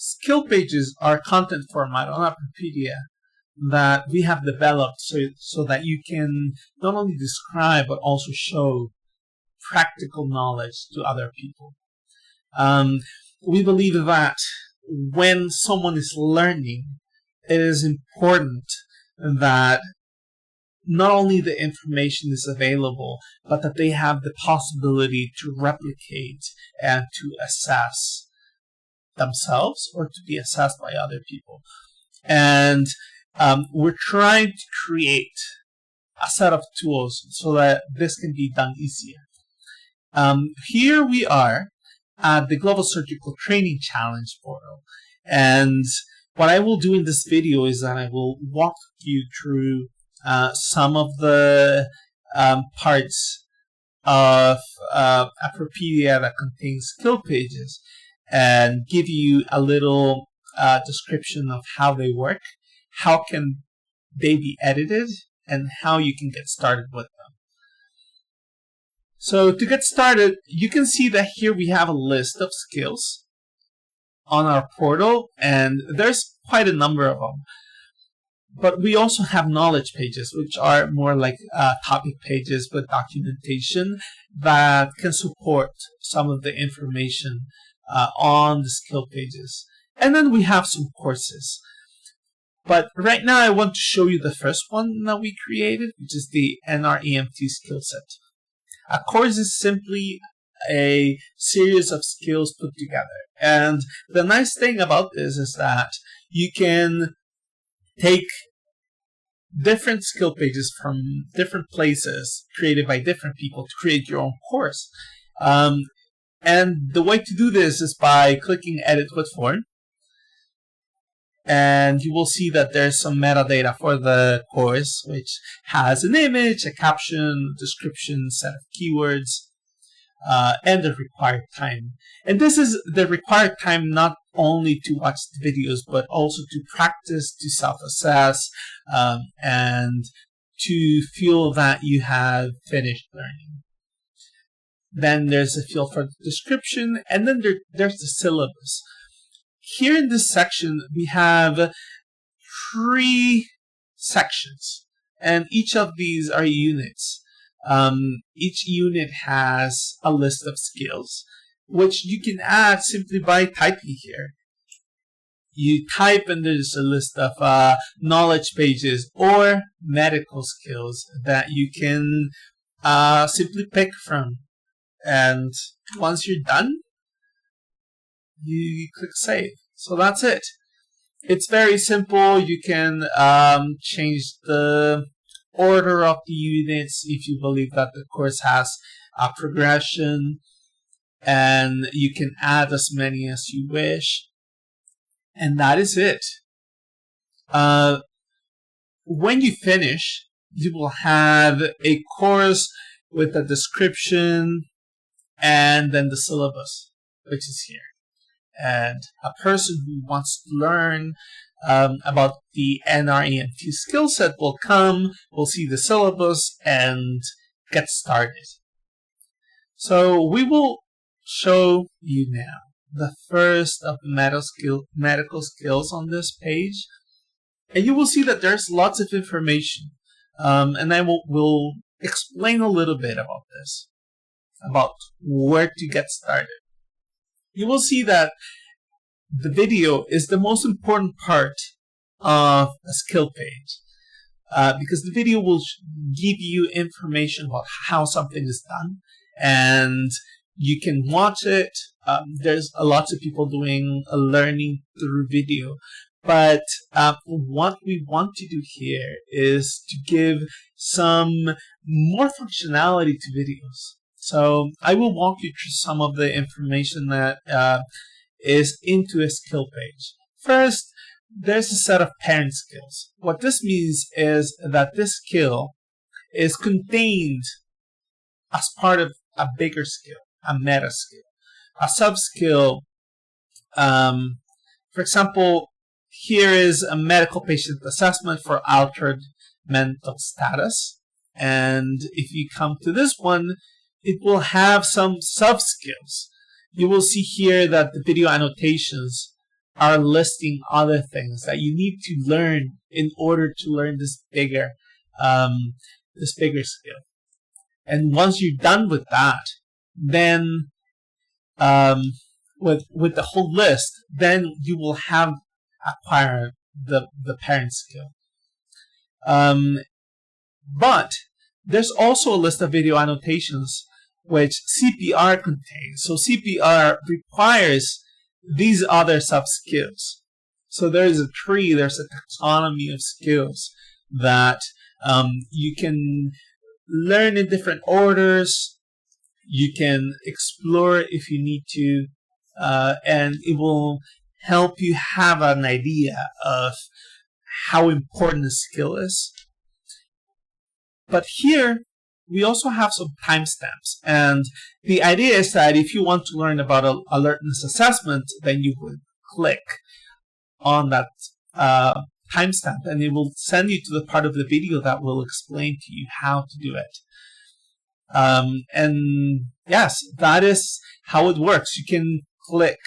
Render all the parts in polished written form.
skill pages are content format on Apropedia that we have developed so that you can not only describe but also show practical knowledge to other people. We believe that when someone is learning, it is important that not only the information is available, but that they have the possibility to replicate and to assess themselves or to be assessed by other people. And we're trying to create a set of tools so that this can be done easier. Here we are at the Global Surgical Training Challenge portal. And what I will do in this video is that I will walk you through some of the parts of Apropedia that contains skill pages and give you a little description of how they work, how can they be edited, and how you can get started with them. So to get started, you can see that here we have a list of skills on our portal, and there's quite a number of them. But we also have knowledge pages, which are more like topic pages with documentation that can support some of the information on the skill pages. And then we have some courses. But right now I want to show you the first one that we created, which is the Nremt Skill Set. A course is simply a series of skills put together. And the nice thing about this is that you can take different skill pages from different places created by different people to create your own course. And the way to do this is by clicking Edit with Form. And you will see that there's some metadata for the course, which has an image, a caption, description, set of keywords, and the required time. And this is the required time not only to watch the videos, but also to practice, to self-assess, and to feel that you have finished learning. Then there's a field for the description, and then there's the syllabus. Here in this section, we have 3 sections, and each of these are units. Each unit has a list of skills, which you can add simply by typing here. You type and there's a list of knowledge pages or medical skills that you can simply pick from. And once you're done, you click Save. So that's it. It's very simple. You can change the order of the units if you believe that the course has a progression, and you can add as many as you wish, and that is it. When you finish, you will have a course with a description and then the syllabus, which is here. And a person who wants to learn about the Nremt skill set will come, will see the syllabus, and get started. So we will show you now the first of the medical skills on this page. And you will see that there's lots of information. And I will explain a little bit about this, about where to get started. You will see that the video is the most important part of a skill page because the video will give you information about how something is done, and you can watch it. There's lots of people doing learning through video, but what we want to do here is to give some more functionality to videos. So I will walk you through some of the information that is into a skill page. First, there's a set of parent skills. What this means is that this skill is contained as part of a bigger skill, a meta skill, a sub-skill. For example, here is a medical patient assessment for altered mental status. And if you come to this one, it will have some sub-skills. You will see here that the video annotations are listing other things that you need to learn in order to learn this bigger skill. And once you're done with that, then with the whole list, then you will have acquired the parent skill. But there's also a list of video annotations which CPR contains. So CPR requires these other sub-skills. So there's a tree, there's a taxonomy of skills that you can learn in different orders. You can explore if you need to, and it will help you have an idea of how important a skill is. But here, we also have some timestamps. And the idea is that if you want to learn about alertness assessment, then you would click on that timestamp, and it will send you to the part of the video that will explain to you how to do it. And yes, that is how it works. You can click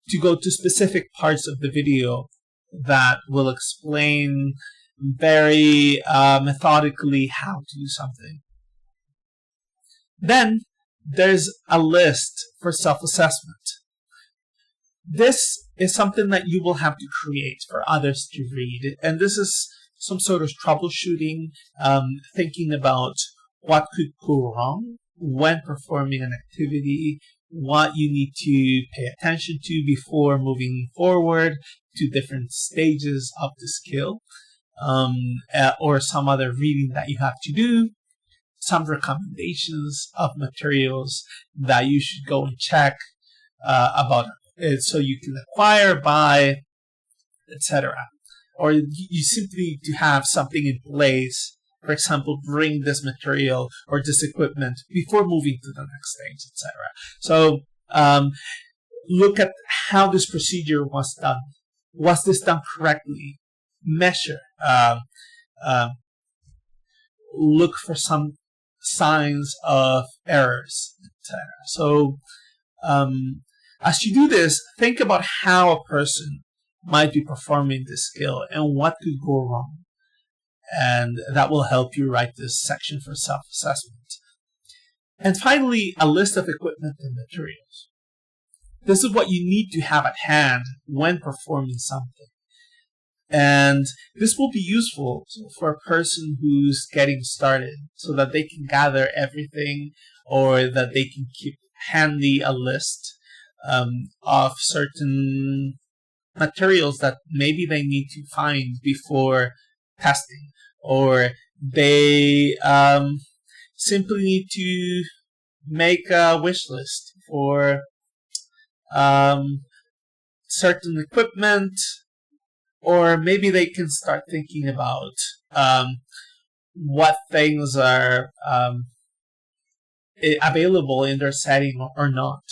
to go to specific parts of the video that will explain very methodically how to do something. Then there's a list for self-assessment. This is something that you will have to create for others to read. And this is some sort of troubleshooting, thinking about what could go wrong when performing an activity, what you need to pay attention to before moving forward to different stages of the skill, or some other reading that you have to do, some recommendations of materials that you should go and check about it so you can acquire, buy, etc. Or you simply need to have something in place. For example, bring this material or this equipment before moving to the next stage, etc. So look at how this procedure was done. Was this done correctly? Measure. Look for some signs of errors, etc. So as you do this, think about how a person might be performing this skill and what could go wrong. And that will help you write this section for self-assessment. And finally, a list of equipment and materials. This is what you need to have at hand when performing something. And this will be useful for a person who's getting started so that they can gather everything, or that they can keep handy a list of certain materials that maybe they need to find before testing, or they simply need to make a wish list for certain equipment, or maybe they can start thinking about what things are available in their setting or not.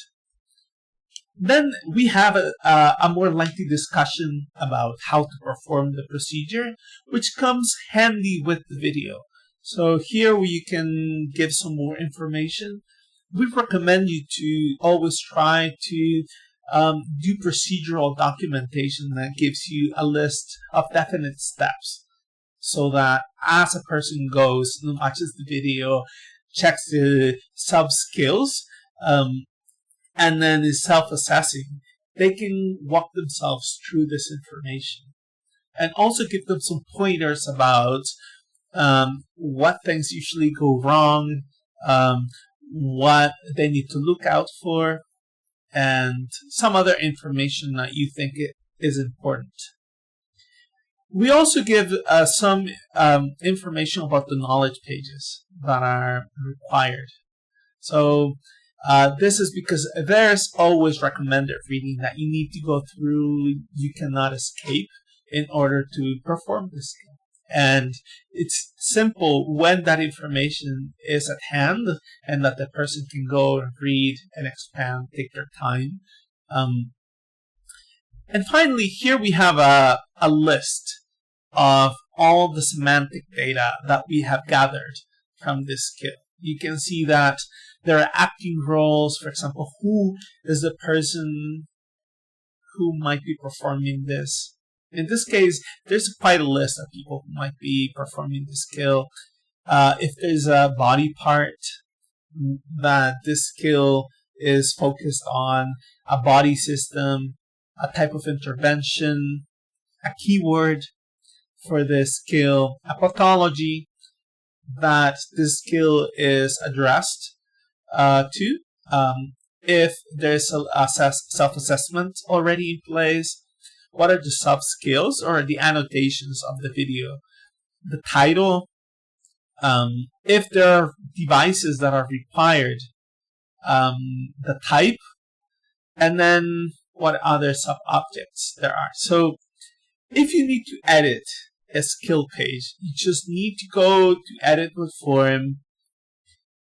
Then we have a more lengthy discussion about how to perform the procedure, which comes handy with the video. So here you can give some more information. We recommend you to always try to do procedural documentation that gives you a list of definite steps, so that as a person goes and watches the video, checks the sub-skills, and then is self-assessing, they can walk themselves through this information. And also give them some pointers about what things usually go wrong, what they need to look out for, and some other information that you think is important. We also give some information about the knowledge pages that are required. So this is because there's always recommended reading that you need to go through, you cannot escape in order to perform this skill. And it's simple when that information is at hand and that the person can go and read and expand, take their time. And finally, here we have a list of all the semantic data that we have gathered from this skill. You can see that there are acting roles. For example, who is the person who might be performing this. In this case, there's quite a list of people who might be performing this skill. If there's a body part that this skill is focused on, a body system, a type of intervention, a keyword for this skill, a pathology that this skill is addressed to, if there's a self-assessment already in place, what are the sub-skills or the annotations of the video, the title, if there are devices that are required, the type, and then what other sub-objects there are. So if you need to edit a skill page, you just need to go to edit with form,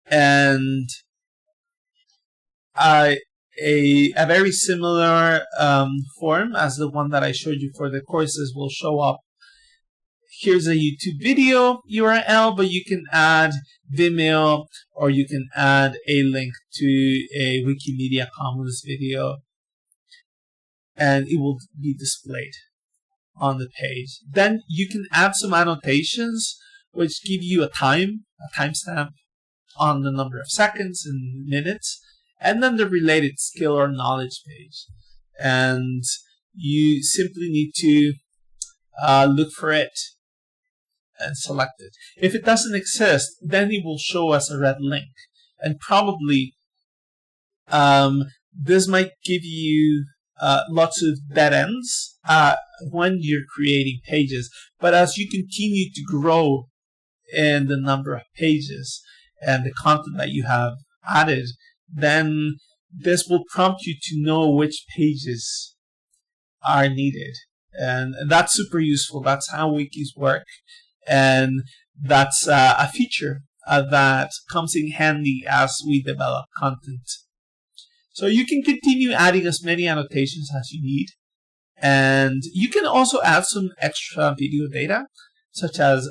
and a very similar form as the one that I showed you for the courses will show up. Here's a YouTube video URL, but you can add Vimeo, or you can add a link to a Wikimedia Commons video, and it will be displayed on the page. Then you can add some annotations which give you a timestamp on the number of seconds and minutes, and then the related skill or knowledge page. And you simply need to look for it and select it. If it doesn't exist, then it will show us a red link, and probably this might give you lots of dead ends when you're creating pages. But as you continue to grow in the number of pages and the content that you have added, then this will prompt you to know which pages are needed. And that's super useful. That's how wikis work. And that's a feature that comes in handy as we develop content. So you can continue adding as many annotations as you need. And you can also add some extra video data, such as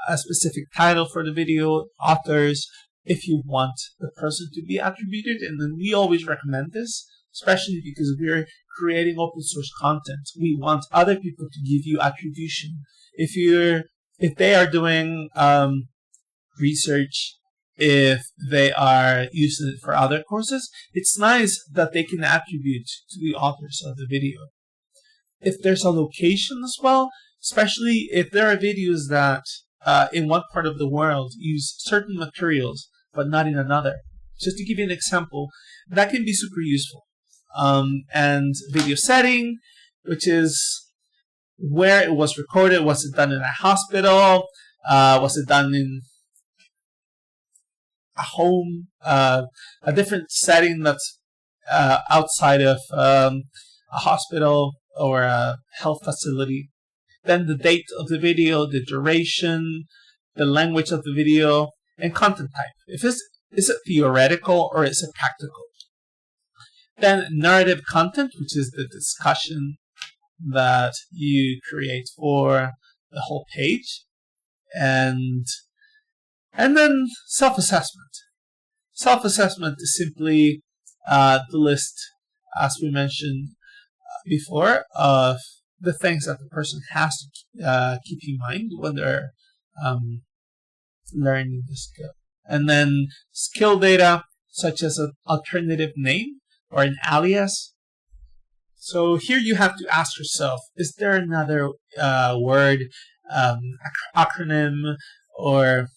a specific title for the video, authors, if you want the person to be attributed. And then we always recommend this, especially because we're creating open source content. We want other people to give you attribution. If they are doing research, if they are using it for other courses, it's nice that they can attribute to the authors of the video. If there's a location as well, especially if there are videos that in one part of the world use certain materials but not in another. Just to give you an example, that can be super useful. And video setting, which is where it was recorded. Was it done in a hospital? Was it done in a home? A different setting that's outside of a hospital or a health facility. Then the date of the video, the duration, the language of the video, and content type. Is it theoretical or is it practical? Then narrative content, which is the discussion that you create for the whole page. And then self-assessment. Self-assessment is simply the list, as we mentioned before, of the things that the person has to keep in mind when they're learning the skill. And then skill data, such as an alternative name or an alias. So here you have to ask yourself, is there another word, acronym, or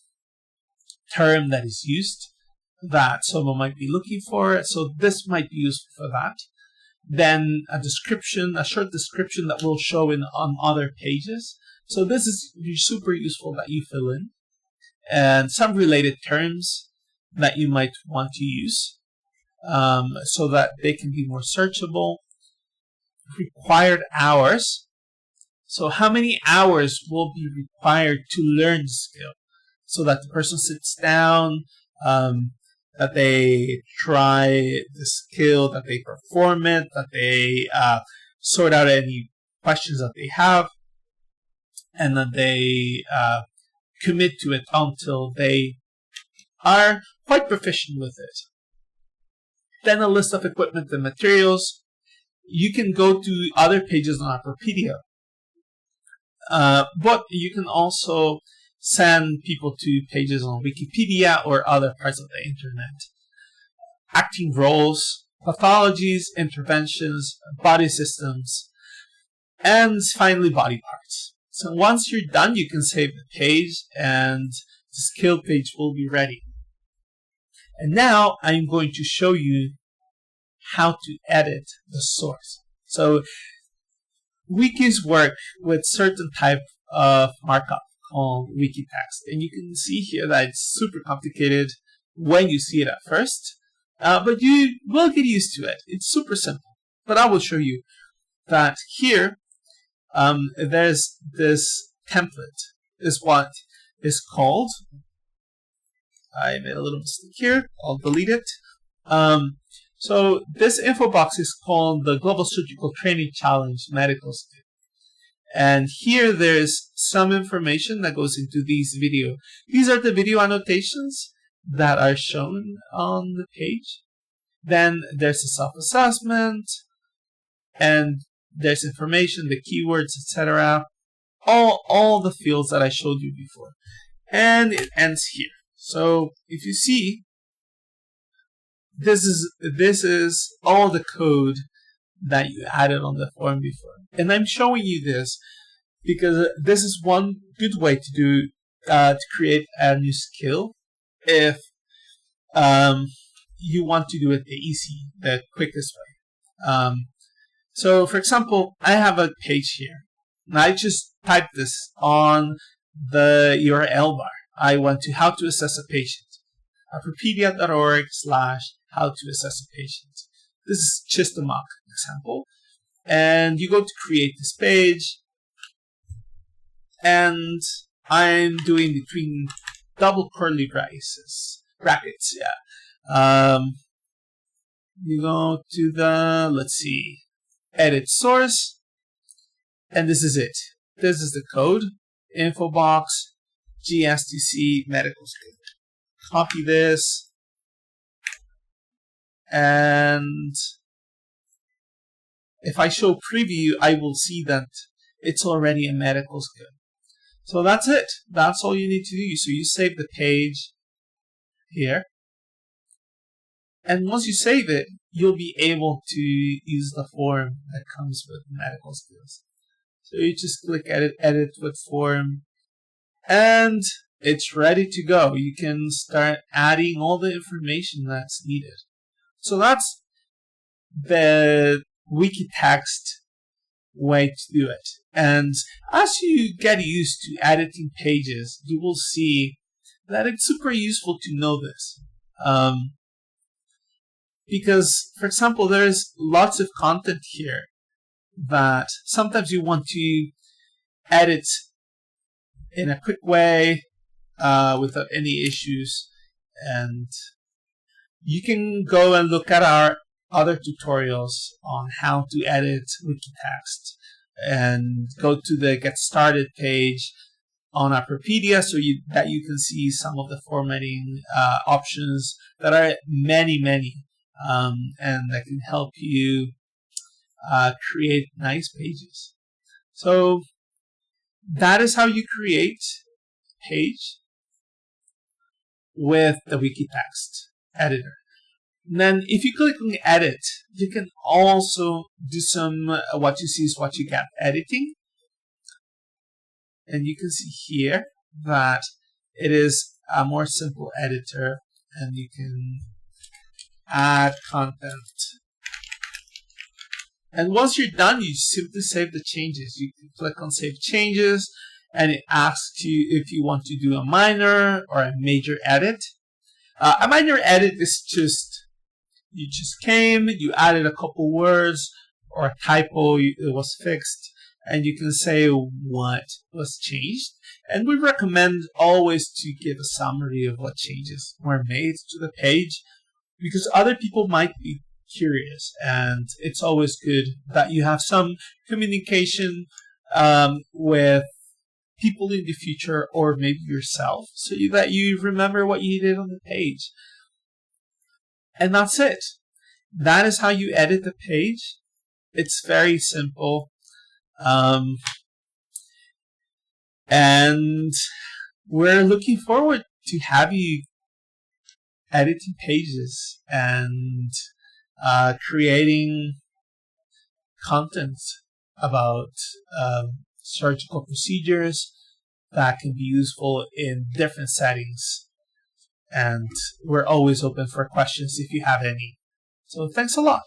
term that is used that someone might be looking for? So this might be useful for that. Then a description, a short description that will show on other pages. So this is super useful that you fill in. And some related terms that you might want to use so that they can be more searchable. Required hours. So how many hours will be required to learn the skill? So that the person sits down, that they try the skill, that they perform it, that they sort out any questions that they have, and that they commit to it until they are quite proficient with it. Then a list of equipment and materials. you can go to other pages on Propedia, but you can also send people to pages on Wikipedia or other parts of the internet. Acting roles, pathologies, interventions, body systems, and finally body parts. So once you're done, you can save the page and the skill page will be ready. And now I'm going to show you how to edit the source. So wikis work with certain type of markup called wiki text, and you can see here that it's super complicated when you see it at first, but you will get used to it. It's super simple, but I will show you that here there's this template is what is called, I made a little mistake here, I'll delete it. So this info box is called the Global Surgical Training Challenge Medical Skill. And here there's some information that goes into these video. These are the video annotations that are shown on the page. Then there's a self-assessment, and there's information, the keywords, etc. All the fields that I showed you before. And it ends here. So if you see, this is all the code that you added on the form before. And I'm showing you this because this is one good way to do to create a new skill if you want to do it the quickest way. So for example, I have a page here, and I just typed this on the URL bar. I went to how to assess a patient, propedia.org/how to assess a patient. This is just a mock example. And you go to create this page, and I'm doing between double curly brackets. You go to the, let's see, edit source, and this is it. This is the code, info box, GSTC medical skill. Copy this, and if I show preview, I will see that it's already a medical skill. So that's it. That's all you need to do. So you save the page here. And once you save it, you'll be able to use the form that comes with medical skills. So you just click edit with form, and it's ready to go. You can start adding all the information that's needed. So that's the wiki text way to do it. And as you get used to editing pages, you will see that it's super useful to know this. Because, for example, there's lots of content here that sometimes you want to edit in a quick way without any issues. And you can go and look at our other tutorials on how to edit wiki text, and go to the Get Started page on Propedia so that you can see some of the formatting options that are many, and that can help you create nice pages. So that is how you create a page with the wiki text editor. And then if you click on edit, you can also do some what you see is what you get editing. And you can see here that it is a more simple editor, and you can add content. And once you're done, you simply save the changes. You can click on Save Changes, and it asks you if you want to do a minor or a major edit. A minor edit is just, you just came, you added a couple words, or a typo, it was fixed, and you can say what was changed. And we recommend always to give a summary of what changes were made to the page, because other people might be curious, and it's always good that you have some communication with people in the future, or maybe yourself, so that you remember what you did on the page. And that's it. That is how you edit the page. It's very simple. And we're looking forward to have you editing pages and creating content about surgical procedures that can be useful in different settings. And we're always open for questions if you have any. So thanks a lot.